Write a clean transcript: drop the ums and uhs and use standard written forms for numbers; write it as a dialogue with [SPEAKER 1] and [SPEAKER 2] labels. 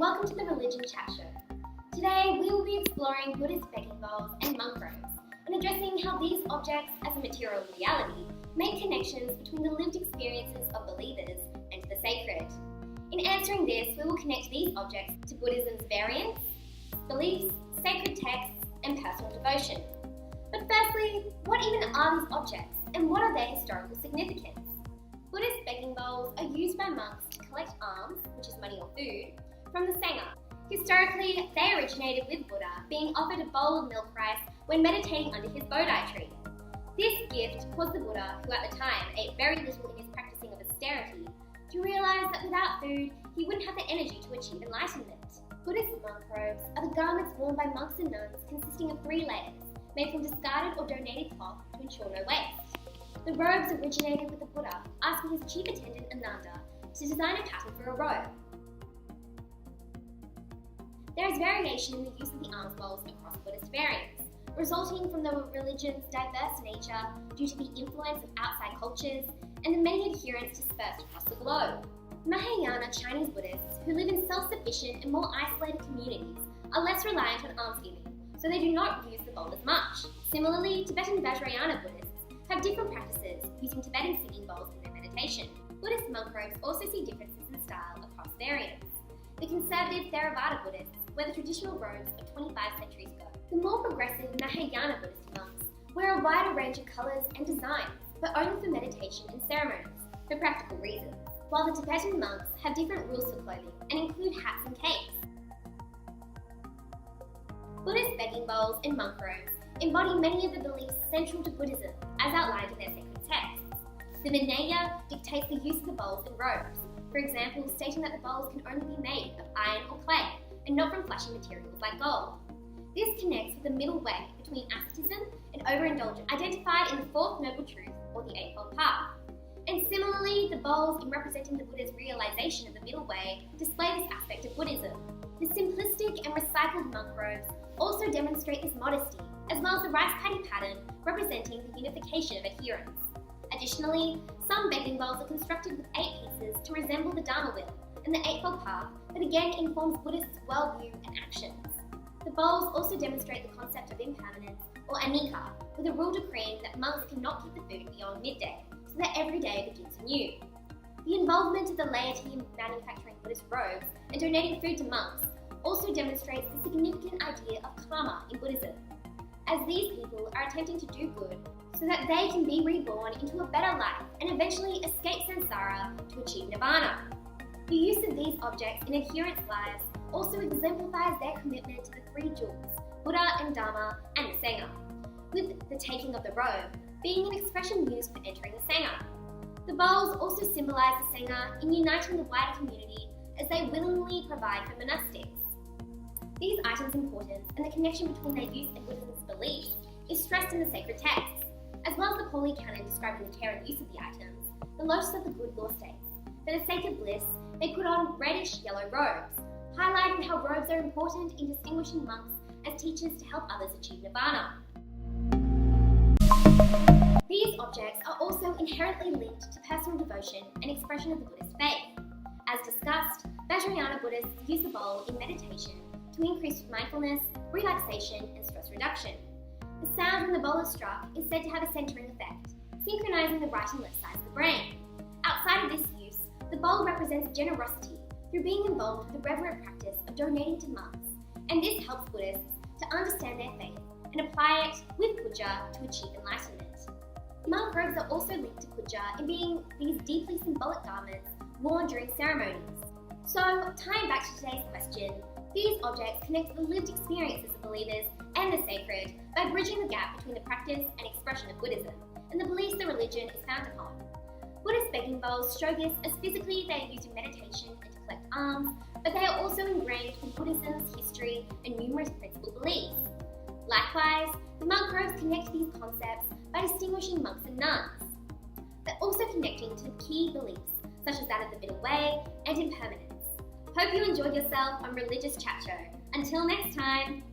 [SPEAKER 1] welcome to the Religion Chat Show. Today we will be exploring Buddhist begging bowls and monk robes and addressing how these objects as a material reality make connections between the lived experiences of believers and the sacred. In answering this, we will connect these objects to Buddhism's variants, beliefs, sacred texts, and personal devotion. But firstly, what even are these objects and what are their historical significance? Buddhist begging bowls are used by monks to collect alms, which is money or food, from the Sangha. Historically, they originated with Buddha being offered a bowl of milk rice when meditating under his Bodhi tree. This gift caused the Buddha, who at the time ate very little in his practicing of austerity, to realise that without food, he wouldn't have the energy to achieve enlightenment. Buddhist monk robes are the garments worn by monks and nuns consisting of 3 layers, made from discarded or donated cloth to ensure no waste. The robes originated with the Buddha asking his chief attendant Ananda to design a pattern for a robe. There is variation in the use of the alms bowls across Buddhist variants, resulting from the religion's diverse nature due to the influence of outside cultures and the many adherents dispersed across the globe. Mahayana Chinese Buddhists who live in self-sufficient and more isolated communities are less reliant on almsgiving, so they do not use the bowl as much. Similarly, Tibetan Vajrayana Buddhists have different practices, using Tibetan singing bowls in their meditation. Buddhist monk robes also see differences in style across variants. The conservative Theravada Buddhists wear the traditional robes of 25 centuries ago. The more progressive Mahayana Buddhist monks wear a wider range of colours and designs, but only for meditation and ceremonies, for practical reasons, while the Tibetan monks have different rules for clothing and include hats and capes. Buddhist begging bowls and monk robes embody many of the beliefs central to Buddhism, as outlined in their sacred texts. The Vinaya dictates the use of the bowls and robes, for example, stating that the bowls can only be made of iron or clay, and not from flashy materials like gold. This connects with the middle way between asceticism and overindulgence, identified in the Fourth Noble Truth, or the Eightfold Path. And similarly, the bowls, in representing the Buddha's realization of the middle way, display this aspect of Buddhism. The simplistic and recycled monk robes also demonstrate this modesty, as well as the rice paddy pattern representing the unification of adherents. Additionally, some begging bowls are constructed with 8 pieces to resemble the Dharma wheel and the Eightfold Path that again informs Buddhists' worldview and actions. The bowls also demonstrate the concept of impermanence, or anicca, with a rule decreeing that monks cannot keep the food beyond midday, so that every day begins anew. The involvement of the laity in manufacturing Buddhist robes and donating food to monks also demonstrates the significant idea of karma in Buddhism, as these people are attempting to do good so that they can be reborn into a better life and eventually escape samsara to achieve nirvana. The use of these objects in adherents' lives also exemplifies their commitment to the 3 jewels, Buddha and Dharma and the Sangha, with the taking of the robe being an expression used for entering the Sangha. The bowls also symbolise the Sangha in uniting the wider community as they willingly provide for monastics. These items' importance and the connection between their use and Buddhism's beliefs is stressed in the sacred texts, as well as the Pali Canon describing the care and use of the items. The Lotus of the Good law states, for the sake of bliss, they put on reddish-yellow robes, highlighting how robes are important in distinguishing monks as teachers to help others achieve nirvana. These objects are also inherently linked to personal devotion and expression of the Buddhist faith. As discussed, Vajrayana Buddhists use the bowl in meditation to increase mindfulness, relaxation, and stress reduction. The sound when the bowl is struck is said to have a centering effect, synchronizing the right and left sides of the brain. Outside of this use, the bowl represents generosity through being involved with the reverent practice of donating to monks, and this helps Buddhists to understand their faith and apply it with puja to achieve enlightenment. Monk robes are also linked to puja in being these deeply symbolic garments worn during ceremonies. So, tying back to today's question, these objects connect the lived experiences of believers and the sacred by bridging the gap between the practice and expression of Buddhism and the beliefs the religion is founded upon. Buddhist begging bowls show this as physically they are used in meditation and to collect alms, but they are also ingrained with Buddhism's history and numerous principal beliefs. Likewise, the monk robes connect these concepts by distinguishing monks and nuns, but also connecting to key beliefs such as that of the middle way and impermanence. Hope you enjoyed yourself on Religious Chat Show. Until next time!